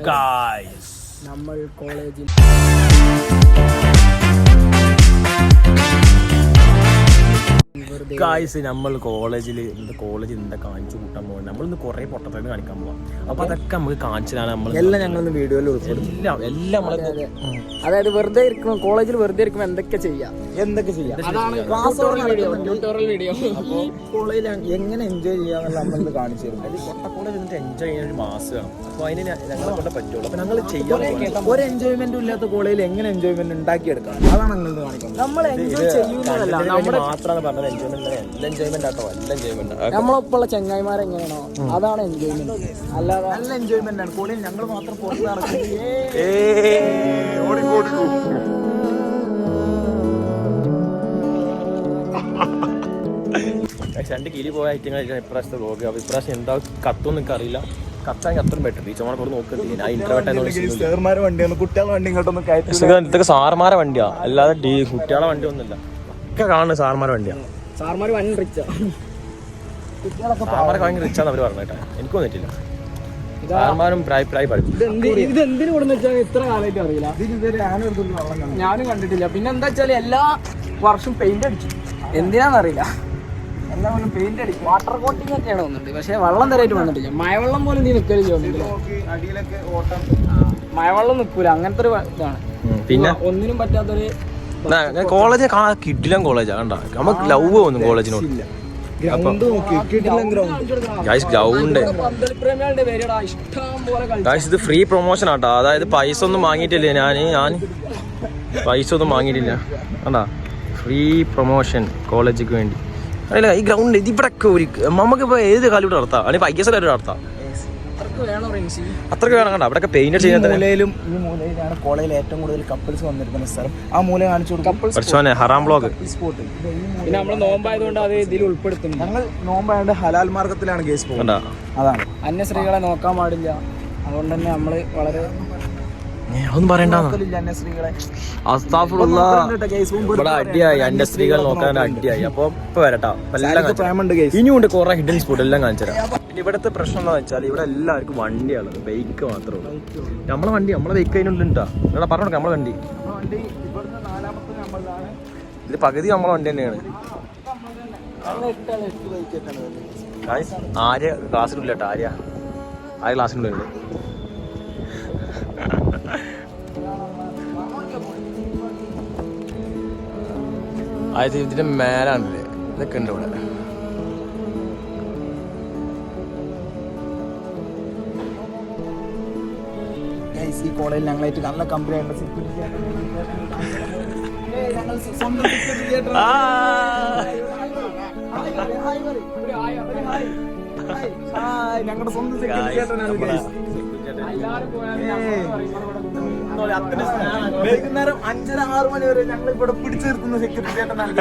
Guys നമ്മൾ കോളേജിൽ guys നമ്മൾ കോളേജിൽ എന്താ കാണിച്ചു കൂട്ടാൻ പോകുന്നത്. നമ്മളിന്ന് കുറേ പൊട്ടത്തന്നെ കാണിക്കാൻ പോവാം. അപ്പൊ അതൊക്കെ നമുക്ക് കാണിച്ചതാണ്. നമ്മൾ എല്ലാം ഞങ്ങളൊന്ന് വീഡിയോയിൽ ഉൾപ്പെടുത്തും. എല്ലാം അതായത് വെറുതെ ഇരിക്കുമ്പോൾ കോളേജിൽ വെറുതെ ഇരിക്കുമ്പോൾ എന്തൊക്കെ ചെയ്യാം അതാണ് ട്യൂട്ടോറിയൽ വീഡിയോ. അപ്പോൾ കോളേജിൽ എങ്ങനെ എൻജോയ് ചെയ്യാന്നുള്ള നമ്മളിന്ന് കാണിച്ചു തരും. അത് കൊട്ടക്കോളേജ് എന്നിട്ട് എൻജോയ് ചെയ്യാൻ ഒരു മാസമാണ്. അപ്പോൾ അതിന് ഞങ്ങളെ കൊണ്ട് പറ്റുള്ളൂ. അപ്പോൾ ഞങ്ങൾ ചെയ്യാൻ ഒരു എൻജോയ്മെന്റും ഇല്ലാത്ത കോളേജിൽ എങ്ങനെ എൻജോയ്മെന്റ് ഉണ്ടാക്കിയെടുക്കാം അതാണ് ഞങ്ങൾ കാണിക്കുന്നത്. നമ്മൾ എൻജോയ് ചെയ്യുന്നതല്ല, നമ്മുടെ മാത്രമാണ് പറഞ്ഞത് എൻജോയ്മെന്റ്. എല്ലാം എൻജോയ്മെന്റ് ആട്ടോ, എല്ലാം എൻജോയ്മെന്റ്. നമ്മളൊപ്പമുള്ള ചങ്ങായിമാരെങ്ങനെയാണോ അതാണ് എൻജോയ്മെന്റ്. അല്ലാതെ നല്ല എൻജോയ്മെന്റ് ആണ്. കോളേജിൽ ഞങ്ങൾ മാത്രം പുറത്ത് നടക്കുന്നത്. രണ്ട് കിലി പോയ ഐറ്റങ്ങളായിരിക്കും ഇപ്രാവശ്യത്തെ വ്ലോഗ്. അപ്പോൾ ഇപ്രാവശ്യം എന്താ കത്തും നിങ്ങൾക്ക് അറിയില്ല. കത്താൻ അത്രയും ബെറ്റർ. ടീച്ചർമാരെ കൂടെ നോക്കുന്നത് ഞാൻ ഇൻട്രോവേർട്ട് വണ്ടിയാണ്, കുട്ടികളുടെ വണ്ടി ഇങ്ങോട്ടൊന്നും ഇതൊക്കെ സാർമാരെ വണ്ടിയാ, അല്ലാതെ കുട്ടികളെ വണ്ടി ഒന്നുമില്ല. ഒക്കെ കാണുന്നത് സാർമാരെ വണ്ടിയാ. സാർമാർ വൺ റിച്ചാ, സാർമാരൊക്കെ ഭയങ്കര റിച്ചാന്ന് അവർ പറഞ്ഞേട്ടാ. എനിക്ക് വന്നിട്ടില്ല. സാർമാരും പ്രായമായി പഠിക്കും. ഇത് എന്തിനു കൊടുന്ന് വെച്ചാൽ ഇത്ര കാലമായിട്ട് അറിയില്ല, ഞാനും കണ്ടിട്ടില്ല. പിന്നെ എന്താ വെച്ചാൽ എല്ലാ വർഷം പെയിന്റ് അടിച്ചു, എന്തിനാന്നറിയില്ല. എല്ലാ കൊല്ലം പെയിന്റ് അടിക്കും. വാട്ടർ കോട്ടിംഗ് ഒക്കെയാണ് വന്നിട്ട്, പക്ഷെ വെള്ളം തരായിട്ട് വന്നിട്ടില്ല. മഴവെള്ളം പോലും നീ നിൽക്കലില്ല. മഴവെള്ളം നിൽക്കൂല, അങ്ങനത്തെ ഒരു ഇതാണ്. പിന്നെ ഒന്നിനും പറ്റാത്തൊരു കോളേജ് കിടിലം കോളേജാ. കണ്ട നമുക്ക് ലവ് തോന്നും കോളേജിനോട്. ഗ്രൗണ്ട് ഇത് ഫ്രീ പ്രൊമോഷൻ ആട്ടോ. അതായത് പൈസ ഒന്നും വാങ്ങിയിട്ടില്ല. ഞാൻ പൈസ ഒന്നും വാങ്ങിയിട്ടില്ല. കണ്ടാ, ഫ്രീ പ്രൊമോഷൻ കോളേജിക്ക് വേണ്ടി. അറിയില്ല, ഈ ഗ്രൗണ്ട് ഇതിവിടൊക്കെ ഒരു നമുക്കിപ്പോ ഏത് കാലം നടത്താം, അല്ലെങ്കിൽ പൈസ നടത്താം. അത്രക്ക് വേണം. കണ്ട അവിടെയൊക്കെ പെയിന്റ് ചെയ്യുന്നത്. ഈ മൂലയിലാണ് കോളേജിൽ ഏറ്റവും കൂടുതൽ കപ്പിൾസ് വന്നിരിക്കുന്ന സ്ഥലം. ആ മൂല കാണിച്ചു കൊടുക്കും. ഹറാം ബ്ലോഗ്. പിന്നെ നമ്മൾ നോമ്പായതുകൊണ്ട് അത് ഇതിൽ ഉൾപ്പെടുത്തുന്നു. ഞങ്ങൾ നോമ്പായതുകൊണ്ട് ഹലാൽ മാർഗത്തിലാണ് കേസ് പോകുന്നത്. അതാണ്, അന്യ സ്ത്രീകളെ നോക്കാൻ പാടില്ല. അതുകൊണ്ട് തന്നെ നമ്മള് വളരെ ഒന്നും പറയണ്ട. ഇവിടെ അടിയായി, അന്യ സ്ത്രീകൾ നോക്കാൻ അടിയായി. അപ്പൊ ഇപ്പൊ വരട്ടാ, ഇനിയുണ്ട് കുറെ ഹിഡൻ സ്പോട്ട് എല്ലാം കാണിച്ചുതരാം. പിന്നെ ഇവിടുത്തെ പ്രശ്നം എന്താ വെച്ചാൽ ഇവിടെ എല്ലാവർക്കും വണ്ടിയാണ്, ബൈക്ക് മാത്രമേ ഉള്ളൂ. നമ്മളെ ബൈക്ക് അതിനുള്ളിണ്ടാ ഇവിടെ പറഞ്ഞു നമ്മളെ വണ്ടി. ഇത് പകുതി നമ്മളെ വണ്ടി തന്നെയാണ്. ആര്യ ക്ലാസ്സിനുള്ളിൽ കേട്ടോ, ആര്യ ക്ലാസ്സിനുള്ളിൽ. ഇതിന്റെ മേലാണല്ലേ, ഇതൊക്കെ ഉണ്ട് ഇവിടെ. ഈ കോളേജിൽ ഞങ്ങളായിട്ട് നല്ല കമ്പനി ഉണ്ട്. സെക്യൂരിറ്റി ഞങ്ങളുടെ സ്വന്തം വൈകുന്നേരം 5-6 മണി വരെ ഞങ്ങൾ ഇവിടെ പിടിച്ചു നിർത്തുന്ന സെക്യൂരിറ്റി ചേട്ടനാണ്.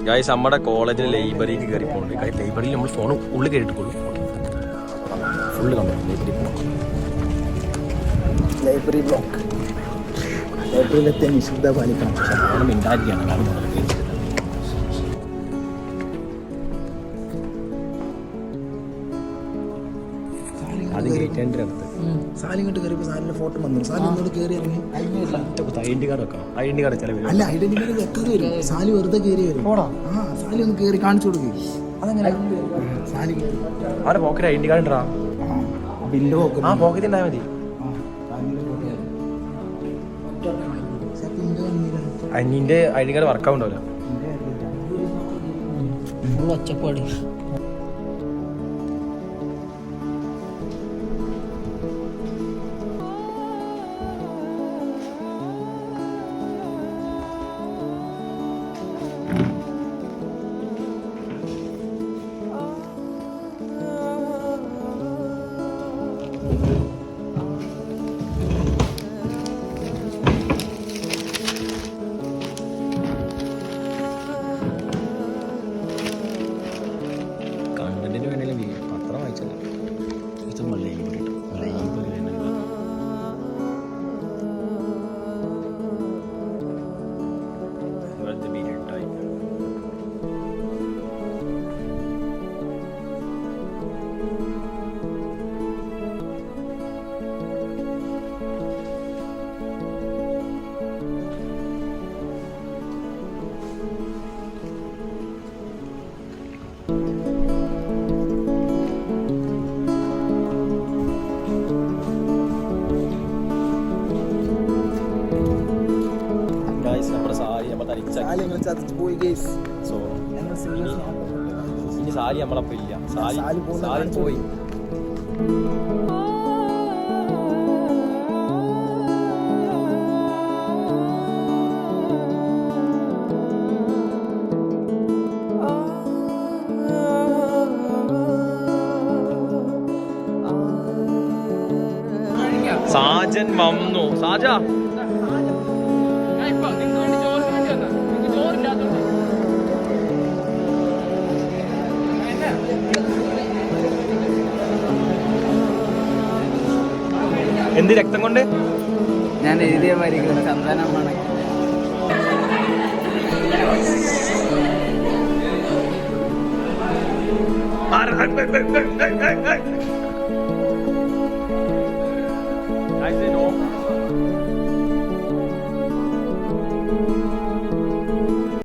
ഗൈസ് നമ്മുടെ കോളേജിൽ ലൈബ്രറിക്ക് കയറി പോകുന്നുണ്ട്. ലൈബ്രറിയിൽ നമ്മൾ ഫോൺ ഉള്ളിൽ കയറിയിട്ടുള്ളൂ. ഫുള്ള് കണ്ടു ലൈബ്രറി ബ്ലോക്ക്. ലൈബ്രറിയിലെത്തിയ നിശബ്ദ പാലിക്കണം. പക്ഷെ അവിടെ മിണ്ടായിരിക്കുകയാണ്. അത് ഗേറ്റിന്റെ അടുത്ത് സാലിങ്ങോട്ട് കയറിയപ്പോൾ സാലിന്റെ ഫോട്ടോ വന്നു. സാലിനോട് കയറി ഇറങ്ങി ഐഡന്റി കാർഡ് വെക്കണം. ഐഡന്റി കാർഡ് ചില അല്ല, ഐഡന്റി കാർഡ് വെക്കാതെ വരും. സാലി വെറുതെ കയറി വരും. സാലി ഒന്ന് കയറി കാണിച്ചു കൊടുക്കും. അതെങ്ങനെ സാലി അവരുടെ പോക്കറ്റ് ഐഡന്റി കാർഡ് ഉണ്ടാ, ബില്ല് ആ പോക്കറ്റ് ഉണ്ടായാൽ മതി. നിന്റെ ഐഡി കാർഡ് വർക്കാവുണ്ടാവില്ല. ഒച്ചപ്പാട്. ചതിച്ചു പോയി ഗൈസ്. സോ ഇനി സാലി നമ്മളപ്പം ഇല്ല. സാലി പോയി. സാജൻ വന്നു. സാജ എന്ത് രക്തം കൊണ്ട് ഞാൻ എഴുതിയ മരിക്കുന്നു ചന്ദനമാണ്.